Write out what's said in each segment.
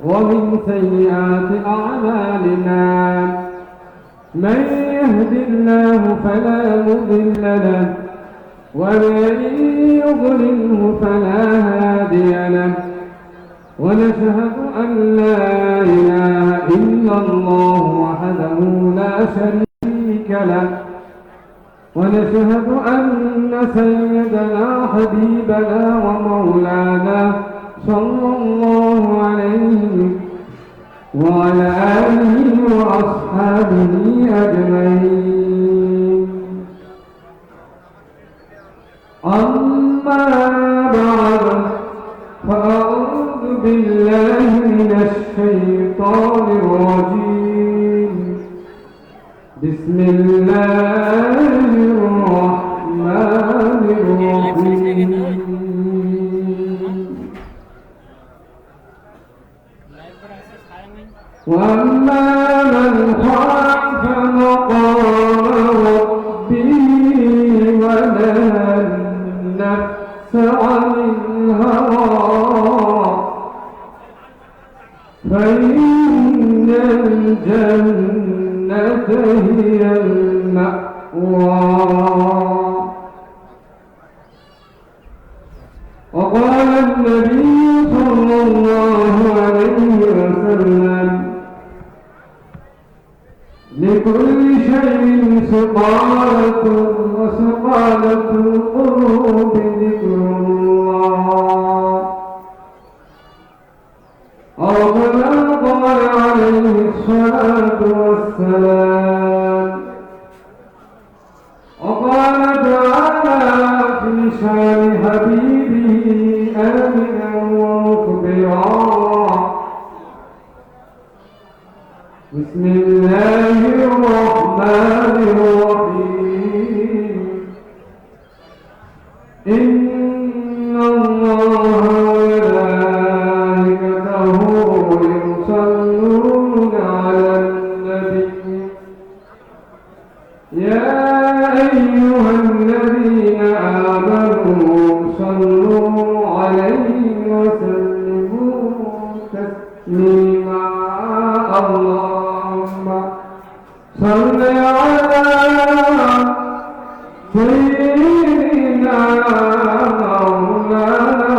ومن سيئات أعمالنا من يهد الله فلا مضل له ومن يضلله فلا هادي له ونشهد أن لا إله إلا الله وحده لا شريك له ونشهد أن سيدنا حبيبنا ومولانا صلى الله عليه وعلى آله وأصحابه أجمعين. أما بعد فأعوذ بالله من الشيطان الرجيم. بسم الله الرحمن الرحيم. وأما من خاف مقام ربه ونهى النفس عن الهوى فإن الجنة هي المأوى. وقال النبي صلى الله عليه وسلم: لكل شيء سقالة وسقالة القلوب ذكر الله. أو كما قال عليه الصلاة والسلام. وقال تعالى في شان حبيبه آمنا ومخبرا: بسم الله الرحمن الرحيم. إن الله وملائكته يصلون على النبي يا أيها الذين آمنوا صلوا عليه وسلموا تسليما. اللهم صل على سيدنا مولانا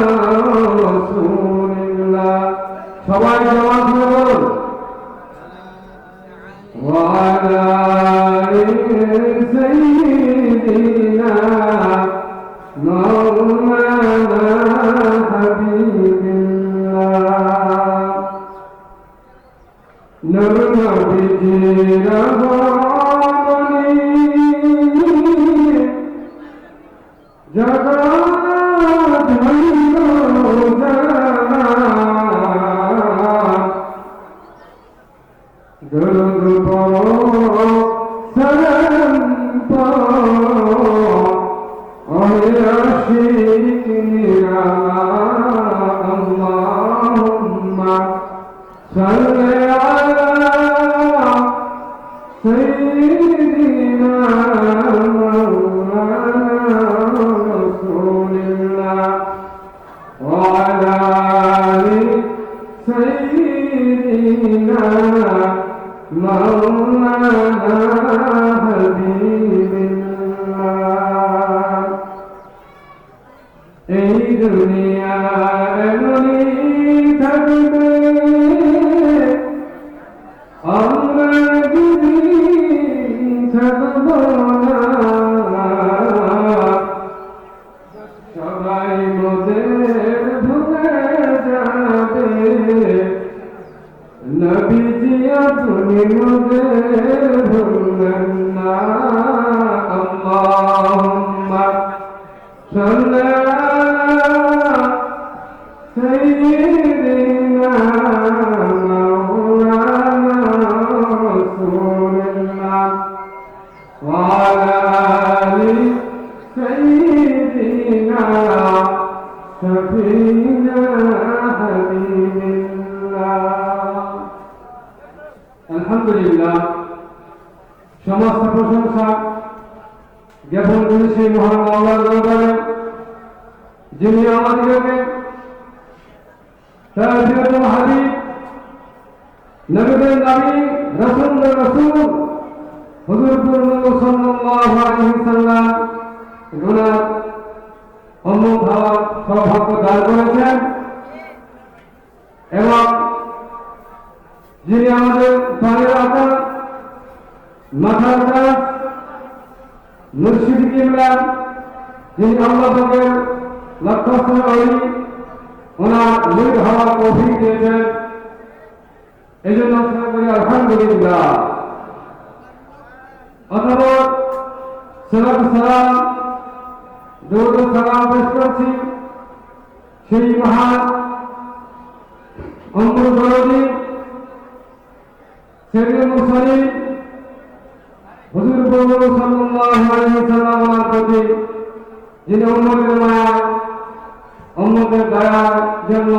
رسول الله وعلى سيدنا مولانا حبيب الله نرمى بجينا جگات درود پڑھو سلام پڑھو اور عاشق نرالا اللہم صل علی سیدنا مولانا رسول اللہ وعلى سيدنا مولانا حبيب الله. এই দুনিয়া এমনই থাকবে আমরা যেদিন থাকব না সবাই মোদের ভুলে যাবে নবীজি আপনি মোদের ভুলবেন না। আল্লাহুম্মা সাল্লি আলা সাইয়্যিদিনা মাওলানা রাসূলিল্লাহ ওয়া আলা আলি সাইয়্যিদিনা শাফিনা হাবিবিল্লাহ। আলহামদুলিল্লাহ, সমস্ত প্রশংসা জ্ঞাপন করি সেই মহান আল্লাহর দরবারে, যিনি আমাদেরকে তার প্রিয়তম হাবিব নবীদের নবী, রাসূলদের রাসূল হুজুর পূর্ণ সাল্লাল্লাহু আলাইহি সাল্লাম গুনাহ উম্মত হওয়ার সৌভাগ্য দান করেছেন এবং যিনি আমাদের প্রাণের আত্মা মাথার তাজ মুর্শিদ কিবলা, যিনি আল্লাহ পাকের লক্ষ্যস্থল ওলি, ওনার মুরিদ হওয়ার তৌফিক দিয়েছেন। এই জন্য করি আলহামদুলিল্লাহ। অথবা সালাত সালাম দরুদ সালাম পেশ করছি সেই মহান অমর দরদি সৈয়দুল মুরসালিন হুজুর সাল্লাল্লাহু আলাইহি ওয়াসাল্লামের প্রতি, যিনি উম্মতের মায়া উম্মতের দয়ার জন্য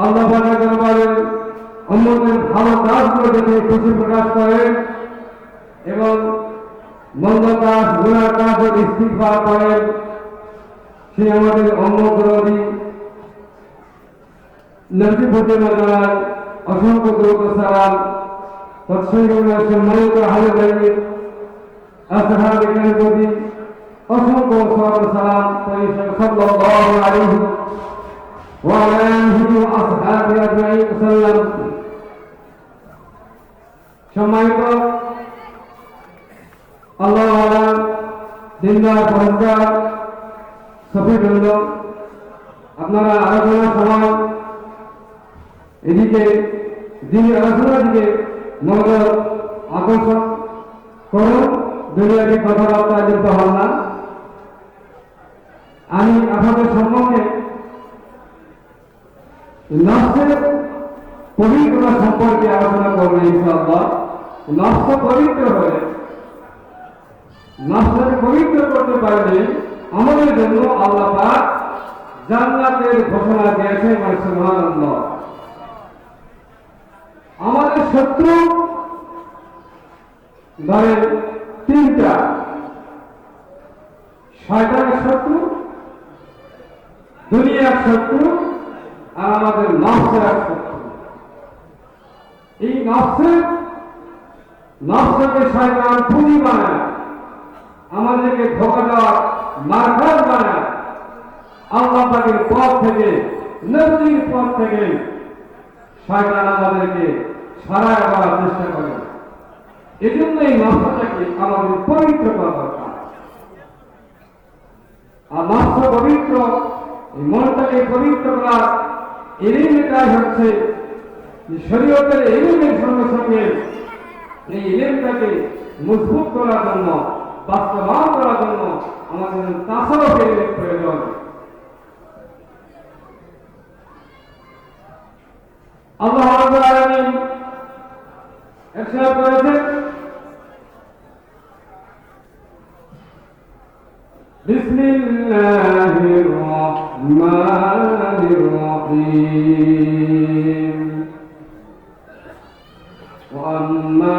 আল্লাহ পাকের দরবারে উম্মতের ভালো কাজগুলো দেখে খুশি প্রকাশ করেন এবং মন্দ কাজ গুনাহ কাজের ইস্তিগফার করেন। সে আমাদের উম্মত দরদি নবী ফাতেমা জানার অসংখ্য দরুদ ও সালাম তৎসঙ্গে সম্মানিত আহলে বাইত আসহাবে কেরামের প্রতি অসংখ্য সালাত ও সালাম সাল্লাল্লাহু আলাইহি ওয়া আলা আলিহি ওয়া আসহাবিহি আজমাইন সাল্লাম। সম্মানিত আল্লাহ ওয়ালা দিনদার পরহেজগার সফিবৃন্দ, আপনারা আলোচনার সময় এদিকে দিনের আলোচনার দিকে মনোযোগ আকর্ষণ করুন, দুনিয়াবি কথাবার্তা যুক্ত হন না। আমি আপনাদের সম্পর্কে নফসের পবিত্রতা সম্পর্কে আলোচনা করব ইনশাআল্লাহ। নফস পবিত্র হলে, নফসকে পবিত্র করতে পারলে আমাদের জন্য আল্লাহ পাক জান্নাতের ঘোষণা দিয়েছে। সুবহানাল্লাহ। আমাদের শত্রু ধরেন তিনটা: শয়তানের শত্রু, দুনিয়ার শত্রু, আর আমাদের নফসের শত্রু। এই নফসকে শয়তান পুঁজি বানায়, আমাদেরকে ধোঁকা দেওয়ার মার্কার বানায়। আল্লাহ পাকের পথ থেকে, নবীর পথ থেকে শয়তান আমাদেরকে সরায় দেওয়ার চেষ্টা করে। এজন্য এই নফসটাকে আমাদের পবিত্র করা দরকার। আর নফস পবিত্র, এই মনটাকে পবিত্র করার এলিমেটাই হচ্ছে শরীয়তের এলিমের সঙ্গে সঙ্গে এই এলিমটাকে মজবুত করার জন্য, বাস্তবায়ন করার জন্য আমাদের তাসাউফের প্রয়োজন। আল্লাহ রাব্বুল আলামিন ইরশাদ করেছেন, বিসমিল্লাহির রাহমানির রাহিম, ওয়া আম্মা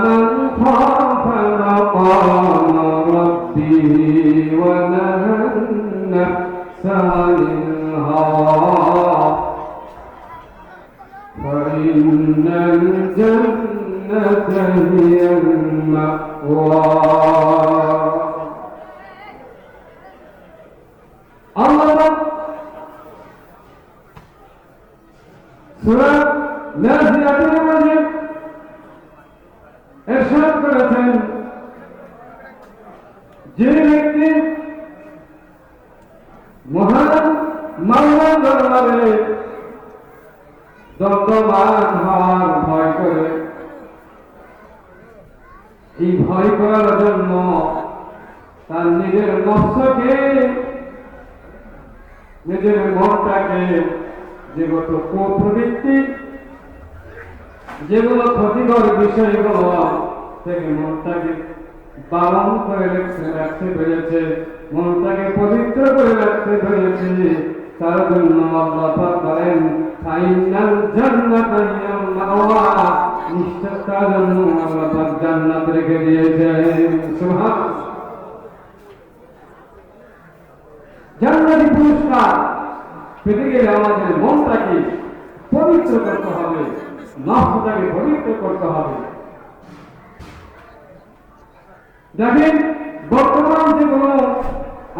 মান খাফা মাকামা রাব্বিহি ওয়া নাহান নাফসা আনিল হাওয়া فإن الجنة هي المأوى। الله সূরা নাজিয়াতের মধ্যে ইরশাদ করেছেন, যে ব্যক্তি মহান মাওলার দরবারে দণ্ডবান হওয়ার ভয় করে, এই ভয় করার জন্য তার নিজের নফসকে, নিজের মনটাকে যেগুলো কুপ্রবৃত্তি, যেগুলো ক্ষতিকর বিষয়গুলো থেকে মনটাকে বারণ করে রাখতে পেরেছে, মনটাকে পবিত্র করে রাখতে পেরেছে, তার জন্য আল্লাহ পাক বলেন, ফাইনাল জান্নাতা হিয়াল মাওয়া, নিশ্চয় তার জন্য আল্লাহ পাক জান্নাত রেখে দিয়েছেন। সুবহানাল্লাহ। জান্নাতি পুরস্কার পেতে গেলে আমাদের মনটাকে পবিত্র করতে হবে, নফসটাকে পবিত্র করতে হবে। দেখেন বর্তমান যে কোনো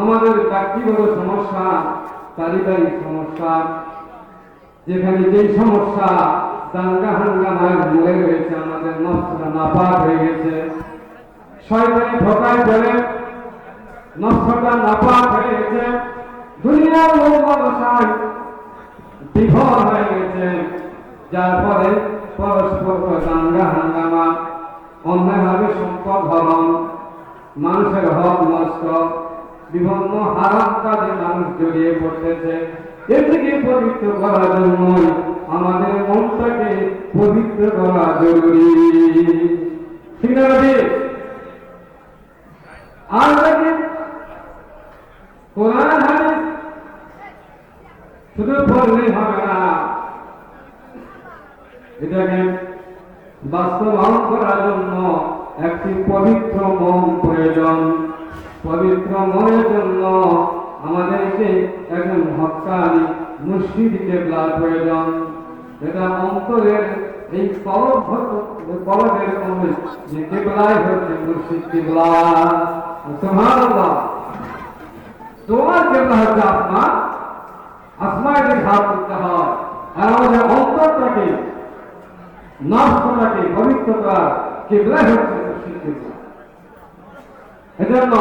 আমাদের ব্যক্তিগত সমস্যা, পারিবারিক সমস্যা, যেখানে যেই সমস্যা দাঙ্গা হাঙ্গামায় মরে রয়েছে, আমাদের নফসটা নাপাক হয়ে গেছে, শয়তানি ধোঁকায় ফেলে নফসটা নাপাক হয়ে গেছে, দুনিয়ার লোভ লালসায় বিফল হয়ে গেছে, যার ফলে পরস্পর দাঙ্গা হাঙ্গামা, অন্যায়ভাবে সম্পদ হরণ, মানুষের হক নষ্ট, বিভিন্ন হারাম কাজে মানুষ জড়িয়ে পড়তেছে। এর থেকে পবিত্র করার জন্য আমাদের মনটাকে পবিত্র করা জরুরি, ঠিক না? আর দেখেন কোরআন হাদিস শুধু পড়লেই হবে না, এটাকে বাস্তবায়ন করার জন্য একটি পবিত্র মন প্রয়োজন। পবিত্র মনের জন্য আমাদেরকে একজন হক্কানি মুর্শিদ কেবলার প্রয়োজন, যেটা অন্তরের এই কলবের যে কেবলাই হচ্ছে মুর্শিদ কেবলা। সুবহানাল্লাহ। তোমার কেবলা হচ্ছে আসমা, আসমায় ঘাট করতে হয়, আর আমাদের অন্তরটাকে নফসটাকে পবিত্র করার কেবলাই হচ্ছে মুর্শিদ কেবলা। এজন্য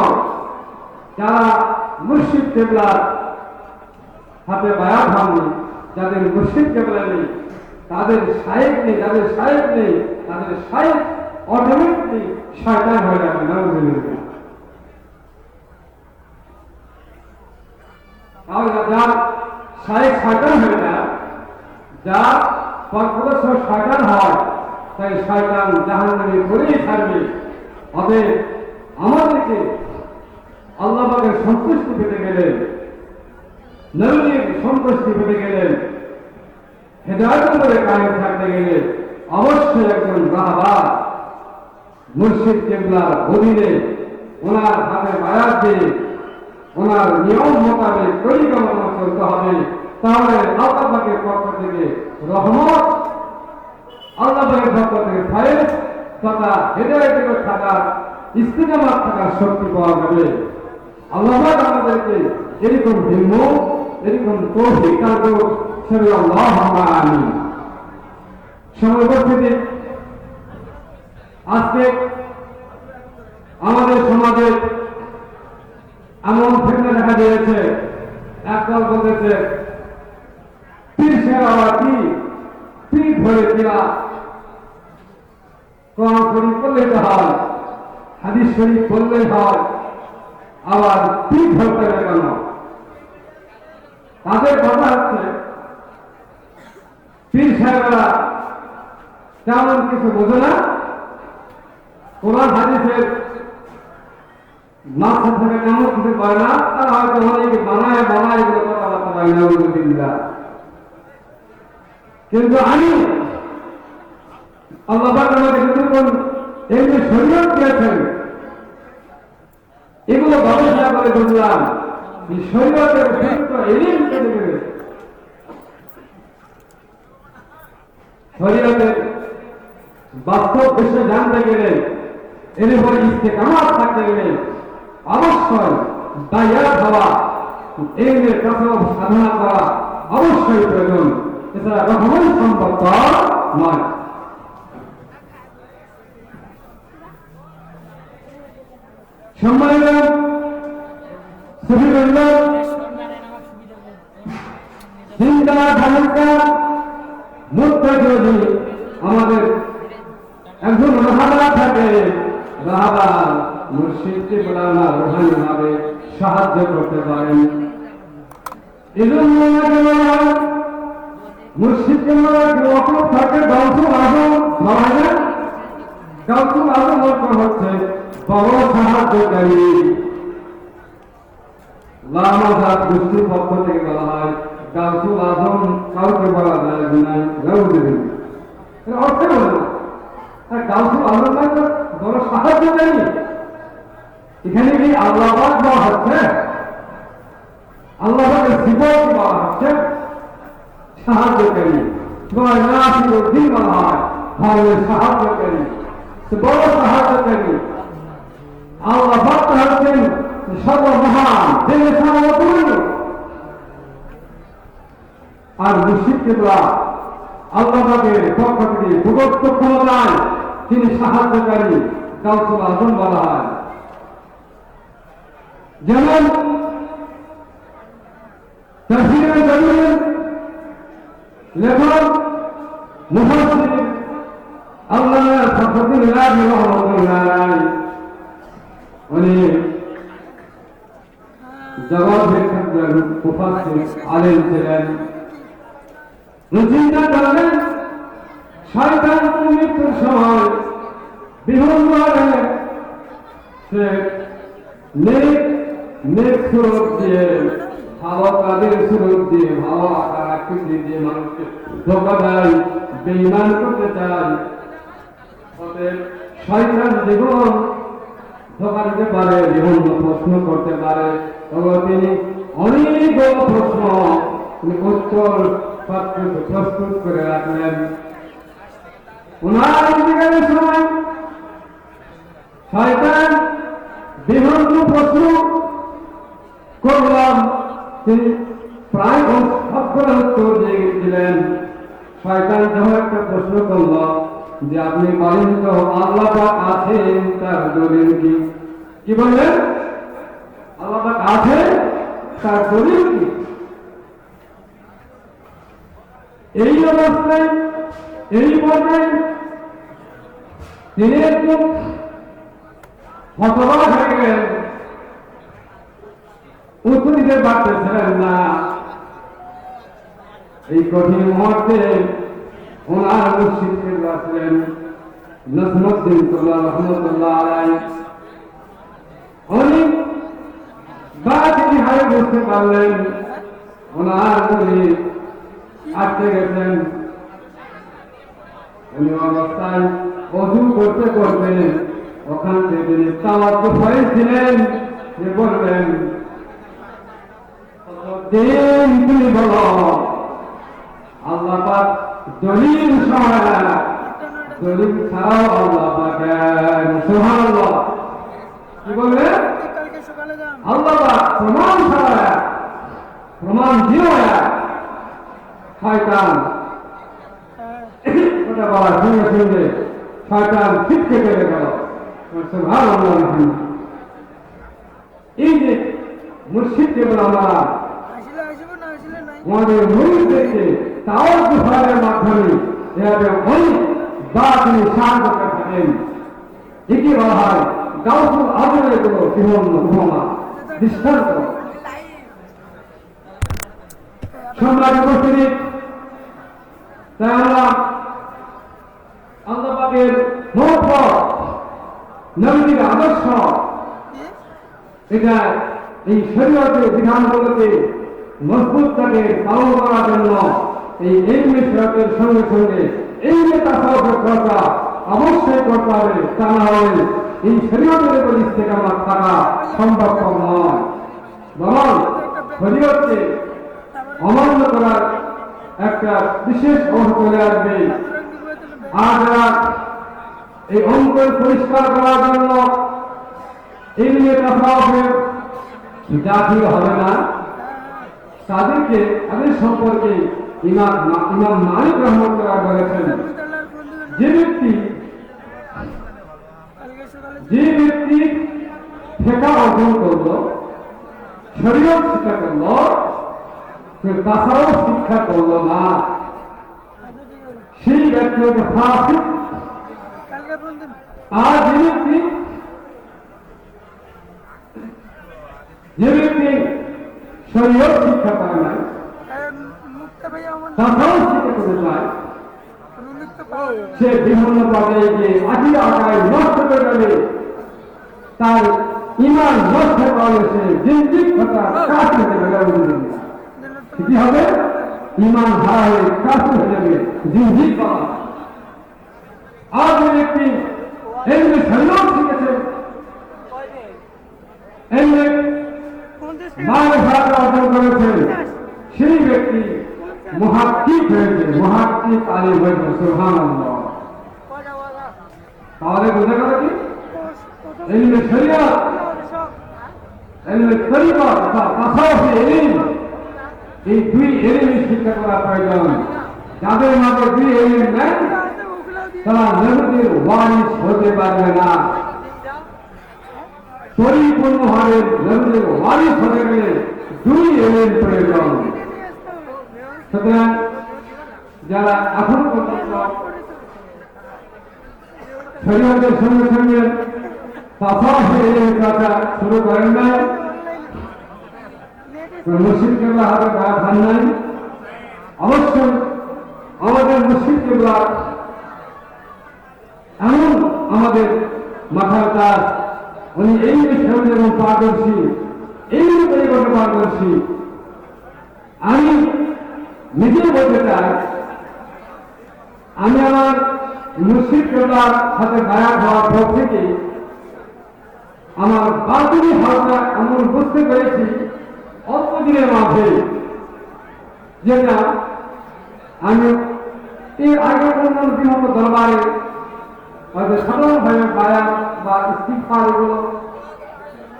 যারা মুর্শিদ কেবলার হাতে বায়াত হননি, যাদের মুর্শিদ কেবলা নেই, তাদের শায়েখ নেই, যাদের শায়েখ নেই, তাদের শায়েখ অটোমেটিকলি শয়তান হয়ে যাবে। নাউযুবিল্লাহ। তাহলে যার শায়েখ শয়তান হয়ে যায়, যার পরপরস্ত শয়তান হয়, তাই শয়তান জাহান্নামে করেই ছাড়বে। অতএব আমাদেরকে আল্লাহ পাকের সন্তুষ্টি পেতে গেলেন, নবীর সন্তুষ্টি পেতে গেলেন, হেদায়েতের উপরে কায়েম থাকতে গেলে অবশ্যই একজন রাহবার মুর্শিদ কেবলার অধীনে ওনার হাতে বায়াত দিয়ে ওনার নিয়ম মোতাবেক পরিকল্পনা চলতে হবে। তাহলে আল্লাহ পাকের পক্ষ থেকে রহমত, আল্লাহ পাকের পক্ষ থেকে ফায়েজ তথা হেদায়েতের থাকার, ইস্তিকামাত থাকার শক্তি পাওয়া যাবে। আল্লাহ পাক আমাদেরকে এরকম হিম্মত, এরকম তৌফিক দান করুন। আল্লাহুম্মা আমিন। উপস্থিতি, আজকে আমাদের সমাজে এমন ফিতনা দেখা দিয়েছে, একদল বলতেছে পীর সেরা কি পীর ধরে দেওয়া, কোরআন শরীফ পড়লেই হয়, হাদিস শরীফ পড়লেই হয়, আবার পীর ধরতে হবে কেন? তাদের কথা হচ্ছে পীর সাহেবরা তেমন কিছু বোঝে না, কোরআন হাদিসের মাথা থেকে তেমন কিছু পায় না, তারা হয়তো অনেক বানায় বানায় এগুলো কথাবার্তা পায় না। কিন্তু আমি আল্লাহ পাক আমাকে যতক্ষণ এমনি শরীয়ত দিয়েছেন, এগুলো গবেষণা করে বুঝলাম শরীয়তের উপযুক্ত এলিম পেতে গেলে, শরীয়তের বাস্তব বিষয় জানতে গেলে, এর উপরে ইস্তেকামাত থাকতে গেলে অবশ্যই বায়াত হওয়া, এর কাসব সাধনা করা অবশ্যই প্রয়োজন, এছাড়া কখনোই সম্ভব নয়। সম্মানিত সুফিবৃন্দ, চিন্তা ধারণা মুত্তাকি, আমাদের একজন রাহবার থাকে, রাহবার মুর্শিদকে বলানা রুহানি ভাবে সাহায্য করতে পারেন। এজন্য মুর্শিদকে অপর থাকে গাউসুল আজম বলা যায়। গাউসুল আজম হচ্ছে বড় সাহায্যকারী। লামাজাত গোষ্ঠীর পক্ষ থেকে বলা হয় গাউসুল আজম কাউকে বলা যায় নাই, অর্থে বলে না। গাউসুল আজম তো বড় সাহায্যকারী। এখানে কি আল্লাহ পাক বলা হচ্ছে, আল্লাহ পাকের সিফত বলা হচ্ছে সাহায্যকারী। নাসিরুদ্দিন বলা হয়, হলে সাহায্যকারী, বড় সাহায্যকারী। আল্লাহ ভক্ত হচ্ছেন সর্বমহান, জেনে সর্বপূর্ণ। আর মুর্শিদ কেবলা আল্লাহ পাকের পক্ষ থেকে ভূগোত্ব ক্ষমতায় তিনি সাহায্যকারী, গাউসুল আজম বলা হয়। যেমন তাফসীরে জালালাইন লেখক মুফাসসির আল্লামা ফখরুদ্দীন রাজি রাহমাতুল্লাহ আলাইহি, উনি জগতের একজন মুফাসসির আলেম ছিলেন। চিন্তা করলেন শয়তান মৃত্যুর সময় বিভিন্ন সে নেক সুরত দিয়ে, ভালো কাজের সুরত দিয়ে, ভালো আকার আকৃতি দিয়ে মানুষকে ধোঁকা দেয়, বেঈমান করতে চায়। শয়তান জীবন ধোঁকা দিতে পারে, বিভিন্ন প্রশ্ন করতে পারে। তবে তিনি অনেকগুলো প্রশ্ন উত্তর প্রস্তুত করে রাখলেন। ওনার ইন্তেকালের সময় শয়তান বিভিন্ন প্রশ্ন করলাম, তিনি প্রায় সবগুলো উত্তর দিয়ে গেছিলেন। শয়তান যখন একটা প্রশ্ন করল যে আপনি বলেন তো আল্লাহ পাক আছেন, তার দলিল কি? কি বললেন? আল্লাহ পাক আছে, তার দলিল কি? এই অবস্থায় এই পর্যায়ে তিনি একটু হতবাক হয়ে গেলেন, উত্তর দিতে পারতেছিলেন না। এই কঠিন মুহূর্তে ওনার মুর্শিদ কেবলা ছিলেন নাসিরুদ্দিন রহমতুল্লাহ আলাইহি। উনি বাতিনি হারে বুঝতে পারলেন ওনার মুরিদ আটকে গেছেন। উনি অবস্থায় ওযু করতে করতে ওখান থেকে তিনি তাওয়াজ্জুহ হয়েছিলেন। তিনি বললেন, দিন তুমি বলো আল্লাহ পাক দলিল ছাড়া, দলিল ছাড়াও আল্লাহ পাক সুবহানাল্লাহ। কি বললেন? আল্লাহ পাক প্রমাণ ছাড়া, প্রমাণ দিও না। শয়তান ওটা বলার সঙ্গে সঙ্গে শয়তান ছিটকে চলে গেল। সুবহানাল্লাহ। এই যে মুর্শিদ কেবল আমরা আমাদের মুরিদদেরকে তাওয়াজ্জুহ হওয়ার মাধ্যমে এভাবে অনেক বাতিনি সাহায্য করে থাকেন। একে বলা হয় গাউসুল আজমের কোনো বিভিন্ন উপমা দৃষ্টান্ত। সম্রাট উপস্থিতি, তাই আমরা আল্লাহ পাকের মহব্বত, নবীর আদর্শ, এটা এই শরীয়তের বিধানগুলোকে মজবুত থাকে পালন করার জন্য এই ইলমে শরীয়তের সঙ্গে সঙ্গে ইলমে তাসাউফের চর্চা অবশ্যই করতে হবে। তা না হলে এই শরীয়তের উপর ইস্তেকামত থাকা সম্ভব নয়, বরং শরীয়তকে অমান্য করার একটা বিশেষ অংশ চলে আসবে। আর যারা এই অঙ্কের পরিষ্কার করার জন্য ইলমে তাসাউফের জাতীয় হবে না, তাদেরকে তাদের সম্পর্কে ইমাম মালিক রাহমাতুল্লাহ বলেছেন, যে ব্যক্তি ফিকহ অর্জন করলো, শরীয়ত শিক্ষা করলো, তাসাউফ শিক্ষা করলো না, সেই ব্যক্তি হচ্ছে ফাসিক। আর যে ব্যক্তি শরীয়ত শিক্ষা করে না, তাসাউফ শিক্ষা করতে চায়, সে বিভিন্ন পর্যায়ে গিয়ে আদি আকায় নষ্ট করে যাবে। তার ইমান নষ্ট করলে সে জিন্দিকতা কাফির হয়ে যাবে। কি হবে? ইমান হারা হয়ে কাফির হয়ে যাবে, জিন্দিক পাওয়া। আর যে ব্যক্তি এমনি শরীয়ত শিখেছে, এমনি মারিফাত অর্জন করেছে, সেই ব্যক্তি মুহাক্কিক হয়েছে, মুহাক্কিক আলিম হয়েছে। সুবহানাল্লাহ। তাহলে বোঝা গেল কি ইলমে শরিয়ত, ইলমে তরিকত, তাসাউফি ইলম, এই দুই ইলম শিক্ষা করা প্রয়োজন। যাদের মাঝে দুই ইলম নেই তারা নবীর ওয়ারিস হতে পারবে না। পরিপূর্ণভাবে নবীর ওয়ারিস হতে গেলে দুই ইলম প্রয়োজন। সুতরাং যারা এখন পর্যন্ত শরীয়তের সঙ্গে সঙ্গে তাসাউফি ইলমের চর্চা শুরু করেন নাই, মুর্শিদ কেবলা হাতে গা খান নাই, অবশ্যই আমাদের মুর্শিদ কেবলা এমন আমাদের মাথার কাজ, উনি এই বিষয়ে এবং পারদর্শী, এই পরিবর্তন পারদর্শী। আমি নিজে বলতে চাই, আমি আমার মুর্শিদ কেবলার সাথে বায়াত হওয়ার পর থেকে আমার বাতিনি ভাষা এমন বুঝতে পেরেছি অল্প দিনের মাঝে, যেটা আমি এর আগে অন্যান্য বিভিন্ন দরবারে হয়তো সাধারণভাবে বায়াত বা ইস্তিগফার এগুলো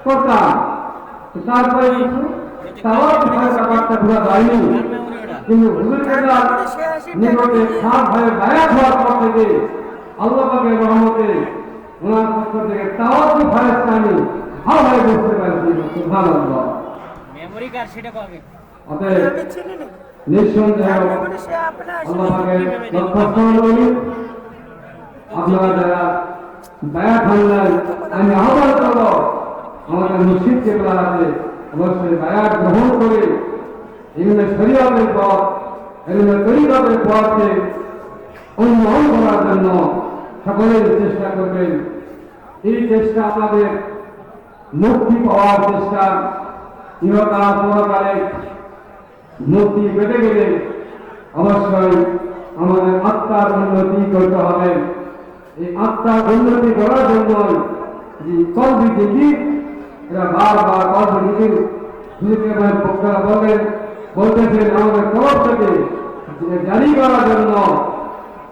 করতাম, তারপরে কিছু তাওয়াজ্জুহ ব্যাপারটা পুরো যায়নি। কিন্তু হুজুর কেবলার নিকটে খাসভাবে বায়াত হওয়ার পর থেকে আল্লাহ পাকের রহমতে ওনার পক্ষ থেকে তাওয়াজ্জুহ ফেরেশতা আমি ভালোভাবে বুঝতে পারছি। সুবহানাল্লাহ। মেমোরি কার্ড সেটা কবে? অতএব নিঃসন্দেহে আল্লাহ পাকের লক্ষ্যস্থান করি, আপনারা যারা বায়াত হলেন আমি আহ্বান করব আমাদের মুর্শিদ কেবলার হাতে অবশ্যই বায়াত গ্রহণ করে ইলমে শরিয়তের পথ, ইলমে তরিকতের পথকে উন্নয়ন করার জন্য সকলেই চেষ্টা করবেন। এই চেষ্টা আমাদের মুক্তি পাওয়ার চেষ্টা, ইহকাল পরকালে মুক্তি পেতে গেলে অবশ্যই আমাদের আত্মার উন্নতি করতে হবে। এই আত্মার উন্নতি করার জন্য যে কলবি জিকির, এরা বারবার কলবি জিকির হুজুরের পক্ষরা বলতেছেন আমাদের কলব থেকে জারি করার জন্য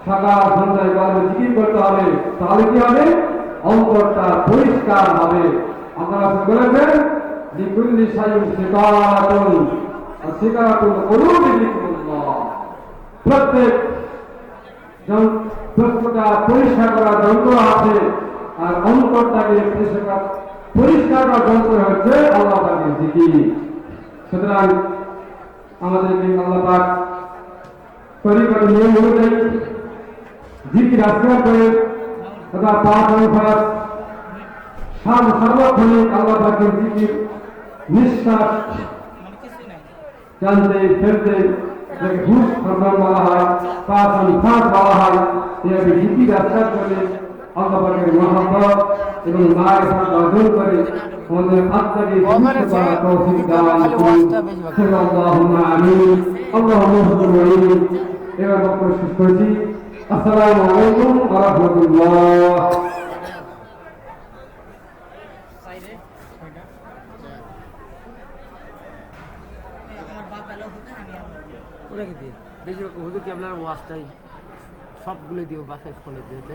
সকাল সন্ধ্যায় কলবি জিকির করতে হবে। তাহলে কি হবে? অন্তরটা পরিষ্কার হবে। আপনারা বলেছেন যে কুল্লি শাইইন সিকারাতুন, সিকারাতুল কুলুবি যিকরুল্লাহ। প্রত্যেক প্রত্যেকটা পরিষ্কার করার যন্ত্র আছে, আর অন্তরটাকে পরিষ্কার করার যন্ত্র হচ্ছে আল্লাহ পাকের জিকির। সুতরাং আমাদেরকে আল্লাহ পাক তরিকার নিয়ম অনুযায়ী জিকির আজকার করে তথা পাঁচ অনুসার সর্বক্ষণিক আল্লাহ পাকের জিকির নিঃশ্বাস জানতে ফেলতে যাকে ঘুষ ফরমান বলা হয়, পাঁচ অনুসার বলা হয়, এভাবে জিকির আজকার করে আল্লাহ পাকের মহব্বত এবং মারিফাত অর্জন করে আমাদের আত্মাকে সুস্থ করার তৌফিক দান করুন। আল্লাহুম্মা আমিন। আল্লাহুম্মা আমিন। এবার বক্তব্য শেষ করছি। আসসালামু আলাইকুম ওয়া রাহমাতুল্লাহ। বেশিরভাগ হুজুর কি আপনার ওয়াজটাই সবগুলো দিও বাসায় ফলে দিয়েছে।